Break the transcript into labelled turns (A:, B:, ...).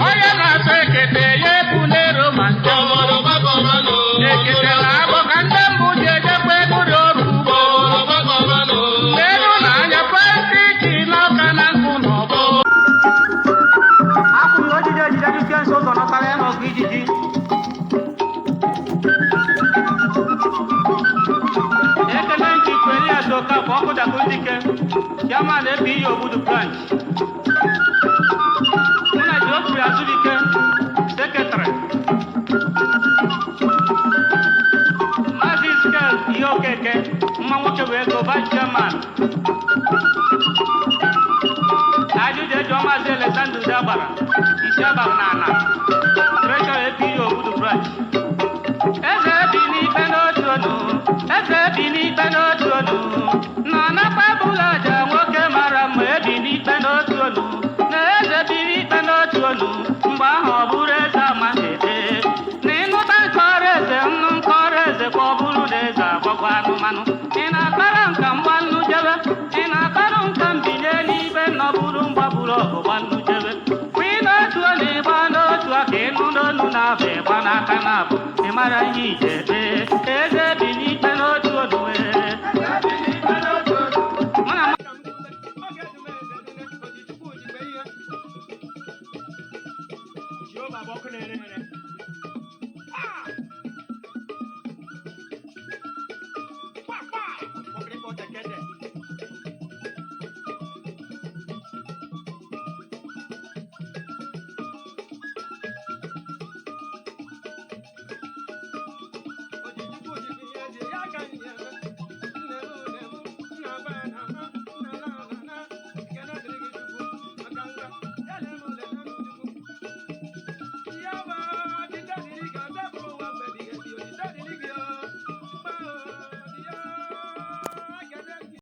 A: onye na-atụ ekete ya ebulero ma nche ekete na-abụ ka ndị mbụ ji ejekwa egwuri ọrụ ugbo leru na anya pati ji n'ọka na nkụ n'ọgbọ akwụghị ojide ejide dịke nso ụzọ nọtara ya n'ọgụ ijiji ekele nchi kweli adoka bụ ọkụ dakụdike chairman APE Obudu branch mụ na Geoffrey Azubike secretary Maazị Skel ihe okeke mma nwoke wee go vice chairman ajụjụ eji Maazị Alexander Udeagbara isi agbara na ana treasurer APE Obudu branch eze bi n'ikpe n'otu onu eze bi n'ikpe n'otu onu nọ nakwa bụla aja nwoke mara mma ebi n'ikpe n'otu onu na eze bi n'ikpe n'otu onu mgbe ahụ ọ bụrụ eze amaghede na ịnụta nke ọrụ eze nnu nke ọrụ eze kwa ọ bụrụ na eze agbagwa anụmanụ ị na-akpara nka mgbannu jebe ị na-akparụ nka mbinye n'ibe nnọbụrụ mgbaburu ọgụ gbannu jebe kwa ị n'otu onu ịgba n'otu aka ịnụ n'onu na-abụ ịgba n'aka na-abụ ị mara ihe ije ebe eze bi n'ikpe n'otu onu Jehova bụ ọkụ na-ere ere